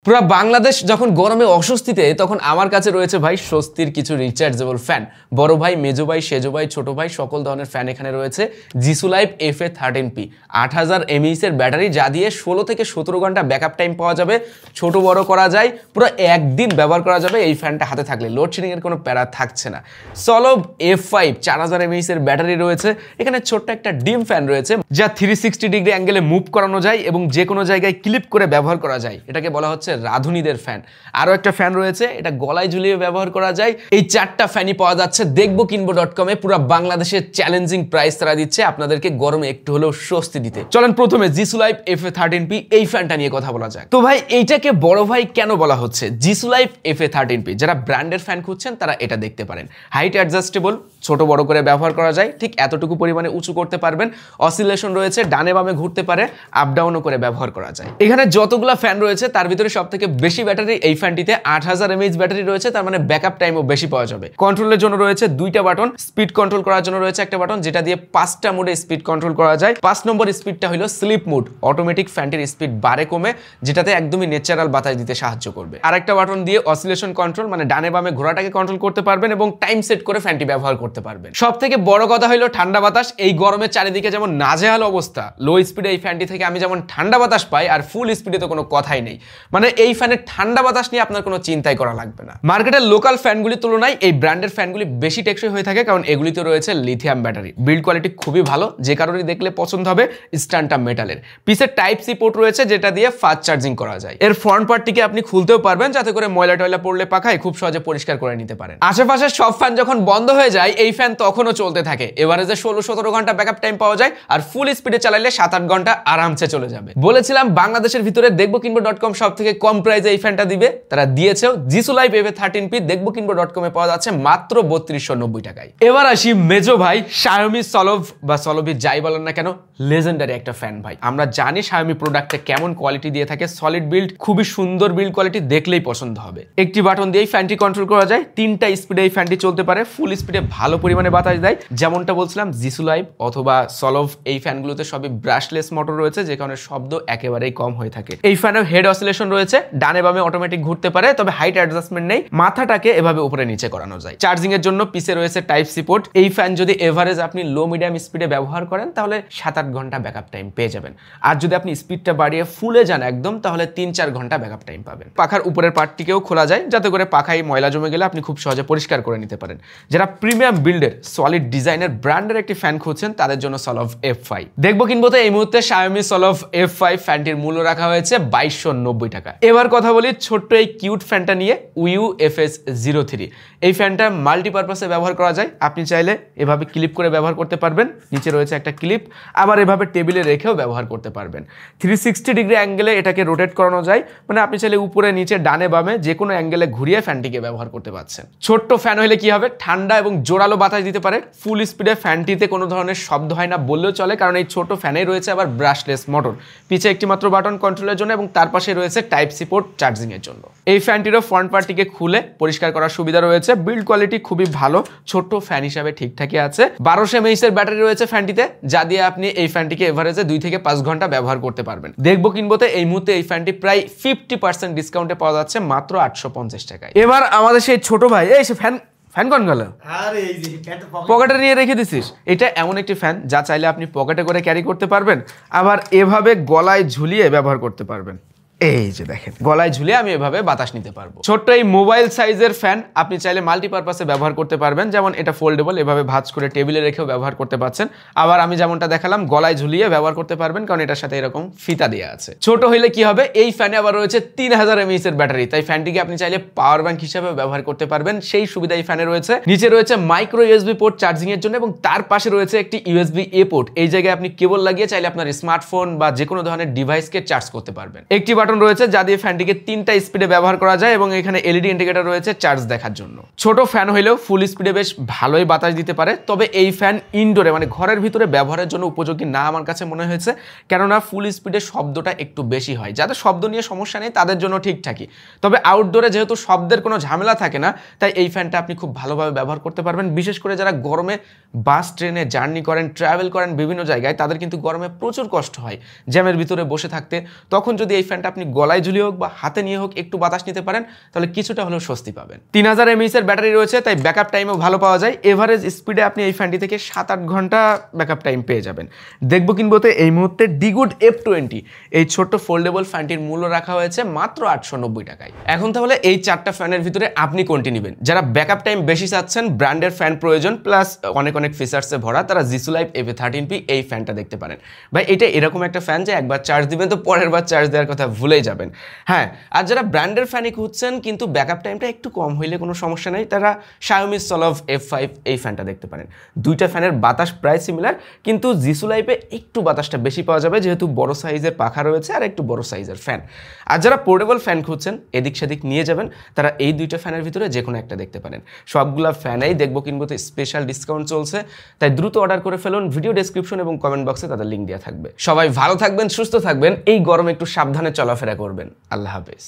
পুরো বাংলাদেশ যখন গরমে অস্বস্তিতে তখন আমার কাছে রয়েছে ভাই স্বস্তির কিছু রিচার্জেবল ফ্যান। বড় ভাই, মেজো ভাই, সেজো ভাই, ছোট ভাই সকল ধরনের ফ্যান এখানে রয়েছে। জিসু লাইফ FA13P 8000 mAh এর ব্যাটারি, যা দিয়ে 16 থেকে 17 ঘন্টা ব্যাকআপ টাইম পাওয়া যাবে। ছোট বড় করা যায়, পুরো একদিন ব্যবহার করা যাবে এই ফ্যানটা হাতে থাকলে। লোডশেডিং এর কোনো প্যারা থাকছে না। সলভ F5 4000 mAh এর ব্যাটারি রয়েছে। এখানে ছোট্ট একটা ডিম ফ্যান রয়েছে যা 360 ডিগ্রি অ্যাঙ্গেলে মুভ করানো যায় এবং যে কোনো জায়গায় ক্লিপ করে ব্যবহার করা যায়। এটাকে বলা হচ্ছে রাধুনীদের ফ্যান। আরো একটা ফ্যান রয়েছে, এটা গলায় ঝুলিয়ে ব্যবহার করা যায়। এই 4টা ফ্যানই পাওয়া যাচ্ছে দেখবোকিনবো.com এ। পুরো বাংলাদেশের চ্যালেঞ্জিং প্রাইস তারা দিচ্ছে আপনাদেরকে গরমে একটু হলেও স্বস্তি দিতে। চলেন প্রথমে জিসু লাইফ FA13P এই ফ্যানটা নিয়ে কথা বলা যাক। তো ভাই এইটাকে বড় ভাই কেন বলা হচ্ছে? জিসু লাইফ FA13P যারা ব্র্যান্ডের ফ্যান খুঁজছেন তারা এটা দেখতে পারেন। হাইট অ্যাডজাস্টেবল, ছোট বড় করে ব্যবহার করা যায়, ঠিক এতটুকু পরিমাণে উঁচু করতে পারবেন। অসিলেশন রয়েছে, ডানে বামে ঘুরতে পারে, আপ ডাউনও করে ব্যবহার করা যায়। এখানে যতগুলা ফ্যান রয়েছে তার ভিতরে সবথেকে বেশি ব্যাটারি এই ফ্যানটিতে 8000 mAh ব্যাটারি রয়েছে, তার মানে ব্যাকআপ টাইমও বেশি পাওয়া যাবে। কন্ট্রোলের জন্য রয়েছে 2টা বাটন, স্পিড কন্ট্রোল করার জন্য রয়েছে একটা বাটন যেটা দিয়ে 5টা মোডে স্পিড কন্ট্রোল করা যায়। 5 নম্বর স্পিডটা হলো স্লিপ মোড, অটোমেটিক ফ্যানটির স্পিড বাড়ে কমে, যেটাতে একদমই ন্যাচারাল বাতাস দিতে সাহায্য করবে। আরেকটা বাটন দিয়ে অসিলেশন কন্ট্রোল, মানে ডানে বামে ঘোরাটাকে কন্ট্রোল করতে পারবেন এবং টাইম সেট করে ফ্যানটি ব্যবহার করতে পারবেন। সবথেকে বড় কথা হলো ঠান্ডা বাতাস। এই গরমের চারিদিকে যেমন নাজেহাল অবস্থা, লো স্পিডে এই ফ্যানটি থেকে আমি যেমন ঠান্ডা বাতাস পাই, আর ফুল স্পিডে তো কোনো কথাই নেই। মানে এই ফ্যানের ঠান্ডা বাতাস নিয়ে আপনার কোনো চিন্তাই করা লাগবে না। মার্কেটের লোকাল ফ্যানগুলির তুলনায় এই ব্র্যান্ডের ফ্যানগুলি বেশি টেকসই হয়ে থাকে, কারণ এগুলিতে রয়েছে লিথিয়াম ব্যাটারি। বিল্ড কোয়ালিটি খুবই ভালো, যে কারণে দেখলে পছন্দ হবে। স্ট্যান্ডটা মেটালের, পিছে টাইপ সি পোর্ট রয়েছে যেটা দিয়ে ফাস্ট চার্জিং করা যায়। এর ফ্রন্ট পার্টটিকে আপনি খুলতেও পারবেন যাতে করে ময়লা টয়লা পড়লে পাখায় খুব সহজে পরিষ্কার করে নিতে পারেন। আশেপাশে সব ফ্যান যখন বন্ধ হয়ে যায় এই ফ্যান তখনও চলতে থাকে। এভারেজে 16-17 ঘন্টা ব্যাকআপ টাইম পাওয়া যায়, আর ফুল স্পিডে চালাইলে 7-8 ঘন্টা আরামসে চলে যাবে। বলেছিলাম বাংলাদেশের ভিতরে দেখবোকিনবো.com সব থেকে কম প্রাইসে এই ফ্যানটা দিবে, তারা দিয়েছেও। জিসু লাইফ FA13P দেখবোকিনবো.com এ পাওয়া যাচ্ছে মাত্র 3290 টাকায়। এবার আসি মেজো ভাই শাওমি সলভ বা সলভি যাই বলেন না কেন, লেজেন্ডারি একটা ফ্যান ভাই। আমরা জানি শাওমি প্রোডাক্টে কেমন কোয়ালিটি দিয়ে থাকে, সলিড বিল্ড, খুবই সুন্দর বিল্ড কোয়ালিটি, দেখলেই পছন্দ হবে। একটি বাটন দিয়ে ফ্যানটি কন্ট্রোল করা যায়, 3টা স্পিডে এই ফ্যানটি চলতে পারে। ফুল স্পিডে ভালো পরিমাণে বাতাস দেয়। যেমনটা বলছিলাম জিসু লাইফ অথবা সলভ এই ফ্যানগুলোতে সবই ব্রাশলেস মোটর রয়েছে, যে কারণে শব্দ একেবারেই কম হয়ে থাকে। এই ফ্যানের হেড অসিলেশন রয়েছে, ডানে বামে অটোমেটিক ঘুরতে পারে, তবে হাইট অ্যাডজাস্টমেন্ট নেই। মাথাটাকে এভাবে উপরে নিচে করানো যায়। চার্জিং এর জন্য পিছে রয়েছে টাইপ সি পোর্ট। এই ফ্যান যদি এভারেজ আপনি লো মিডিয়াম স্পিডে ব্যবহার করেন তাহলে 7-8 ঘন্টা ব্যাকআপ টাইম পেয়ে যাবেন। আর যদি আপনি স্পিডটা বাড়িয়ে ফুলে যান একদম, তাহলে 3-4 ঘন্টা ব্যাকআপ টাইম পাবেন। পাখার উপরের পার্টটিকেও খোলা যায় যাতে করে পাখায় ময়লা জমে গেলে আপনি খুব সহজে পরিষ্কার করে নিতে পারেন। যারা প্রিমিয়াম বিল্ডের সলিড ডিজাইনের ব্র্যান্ডের একটি ফ্যান খুঁজছেন তাদের জন্য সলভ F5 দেখবোকিনবোতে এই মুহূর্তে শাওমি সলভ F5 ফ্যানটির মূল্য রাখা হয়েছে 2290 টাকা। এবার কথা বলি ছোট্ট এই কিউট ফ্যানটা নিয়ে, উইউ FS03। এই ফ্যানটা মাল্টিপারপাসে ব্যবহার করা যায়। আপনি চাইলে এভাবে ক্লিপ করে ব্যবহার করতে পারবেন, নিচে রয়েছে একটা ক্লিপ, আবার এভাবে টেবিলে রেখেও ব্যবহার করতে পারবেন। 360 ডিগ্রি অ্যাঙ্গেলে এটাকে রোটেট করানো যায়, মানে আপনি চাইলে উপরে নিচে ডানে বামে যে কোনো অ্যাঙ্গেলে ঘুরিয়ে ফ্যানটিকে ব্যবহার করতে পারছেন। ছোট্ট ফ্যান হলে কি হবে, ঠান্ডা এবং জোরালো বাতাস দিতে পারে। ফুল স্পিডে ফ্যানটিতে কোনো ধরনের শব্দ হয় না বললেও চলে, কারণ এই ছোট ফ্যানেই রয়েছে আবার ব্রাশলেস মোটর। পিছে একটি মাত্র বাটন কন্ট্রোলের জন্য এবং তার পাশে রয়েছে টাইপ সি পোর্ট চার্জিং এর জন্য। এই ফ্যানটিরও ফ্রন্ট পার্টটিকে খুলে পরিষ্কার করার সুবিধা রয়েছে। বিল্ড কোয়ালিটি খুবই ভালো, ছোট্ট ফ্যান হিসাবে ঠিকঠাকই আছে। 1200 mAh এর ব্যাটারি রয়েছে ফ্যানটিতে, যা দিয়ে আপনি এই ফ্যানটিকে এভারেজে 2 থেকে 5 ঘন্টা ব্যবহার করতে পারবেন। দেখবোকিনবোতে এই মুহূর্তে এই ফ্যানটি প্রায় 50% ডিসকাউন্টে পাওয়া যাচ্ছে মাত্র 850 টাকায়। এবার আমাদের সেই ছোট ভাই, এই সে ফ্যান কোন গেল? আরে এই যে পকেটে নিয়ে রেখে দিছিস। এটা এমন একটি ফ্যান যা চাইলে আপনি পকেটে করে ক্যারি করতে পারবেন, আবার এভাবে গলায় ঝুলিয়ে ব্যবহার করতে পারবেন। এই যে দেখেন, গলায় ঝুলিয়ে আমি এভাবে বাতাস নিতে পারবো। ছোট্ট এই মোবাইল সাইজের ফ্যান আপনি চাইলে মাল্টিপারপাসে ব্যবহার করতে পারবেন, যেমন এটা ফোল্ডেবল, এভাবে ভাঁজ করে টেবিলে রেখেও ব্যবহার করতে পারছেন। আবার আমি যেমনটা দেখালাম গলায় ঝুলিয়ে ব্যবহার করতে পারবেন, কারণ এটার সাথে এরকম ফিতা দেওয়া আছে। ছোট হইলে কি হবে, এই ফ্যানে আবার রয়েছে 3000 mAh এর ব্যাটারি, তাই ফ্যানটিকে আপনি চাইলে পাওয়ার ব্যাংক হিসেবে ব্যবহার করতে পারবেন। সেই সুবিধা এই ফ্যানে রয়েছে। নিচে রয়েছে মাইক্রো USB পোর্ট চার্জিং এর জন্য এবং তার পাশে রয়েছে একটি USB-A পোর্ট। এই জায়গায় আপনি কেবল লাগিয়ে চাইলে আপনার স্মার্টফোন বা যে কোনো ধরনের ডিভাইসকে চার্জ করতে পারবেন। একটি বাটন রয়েছে যা দিয়ে ফ্যানটিকে 3টা স্পিডে ব্যবহার করা যায় এবং এখানে এলইডি ইন্ডিকেটর রয়েছে চার্জ দেখার জন্য। ছোট ফ্যান হইলেও ফুল স্পিডে বেশ ভালোই বাতাস দিতে পারে, তবে এই ফ্যান ইনডোরে মানে ঘরের ভিতরে ব্যবহারের জন্য উপযোগী না আমার কাছে মনে হয়েছে, কেননা ফুল স্পিডে শব্দটা একটু বেশি হয়। যাদের শব্দ নিয়ে সমস্যা নেই তাদের জন্য ঠিকঠাকই, তবে আউটডোরে যেহেতু শব্দের কোনো ঝামেলা থাকে না, তাই এই ফ্যানটা আপনি খুব ভালোভাবে ব্যবহার করতে পারবেন। বিশেষ করে যারা গরমে বাস ট্রেনে জার্নি করেন, ট্রাভেল করেন বিভিন্ন জায়গায়, তাদের কিন্তু গরমে প্রচুর কষ্ট হয় জ্যামের ভিতরে বসে থাকতে। তখন যদি এই ফ্যানটা আপনি আপনি গলায় ঝুলিয়ে হোক বা হাতে নিয়ে হোক একটু বাতাস নিতে পারেন, তাহলে কিছুটা হলেও স্বস্তি পাবেন। 3000 mAh এর ব্যাটারি রয়েছে, তাই ব্যাকআপ টাইমও ভালো পাওয়া যায়। এভারেজ স্পিডে আপনি এই ফ্যানটি থেকে 7-8 ঘন্টা ব্যাকআপ টাইম পেয়ে যাবেন। দেখবো কিনবোতে এই মুহূর্তে ডিগুড F20 এই ছোট্ট ফোল্ডেবল ফ্যানটির মূল্য রাখা হয়েছে মাত্র 890 টাকায়। এখন তাহলে এই 4টা ফ্যানের ভিতরে আপনি কোনটি নেবেন? যারা ব্যাকআপ টাইম বেশি চাচ্ছেন, ব্র্যান্ডের ফ্যান প্রয়োজন, প্লাস অনেক ফিচার্সে ভরা, তারা জিসু লাইভ FA13P এই ফ্যানটা দেখতে পারেন। ভাই এটা এরকম একটা ফ্যান যে একবার চার্জ দিবেন তো পরের বার চার্জ দেওয়ার কথা ভুলেই যাবেন। হ্যাঁ, আর যারা ব্র্যান্ডের ফ্যানই খুঁজছেন কিন্তু ব্যাকআপ টাইমটা একটু কম হইলে কোনো সমস্যা নেই, তারা Xiaomi Solove F5 এই ফ্যানটা দেখতে পারেন। দুইটা ফ্যানের বাতাস প্রায় সিমিলার, কিন্তু জিসু লাইভে একটু বাতাসটা বেশি পাওয়া যাবে যেহেতু বড় সাইজের পাখা রয়েছে আর একটু বড় সাইজের ফ্যান। আর যারা পোর্টেবল ফ্যান খুঁজছেন, এদিক সেদিক নিয়ে যাবেন, তারা এই দুইটা ফ্যানের ভিতরে যে কোনো একটা দেখতে পারেন। সবগুলা ফ্যানেই দেখবো কিনবোতে স্পেশাল ডিসকাউন্ট চলছে, তাই দ্রুত অর্ডার করে ফেলুন। ভিডিও ডেসক্রিপশন এবং কমেন্ট বক্সে তাদের লিঙ্ক দেওয়া থাকবে। সবাই ভালো থাকবেন, সুস্থ থাকবেন, এই গরমে একটু সাবধানে চলাফেরা করবেন। আল্লাহ হাফেজ।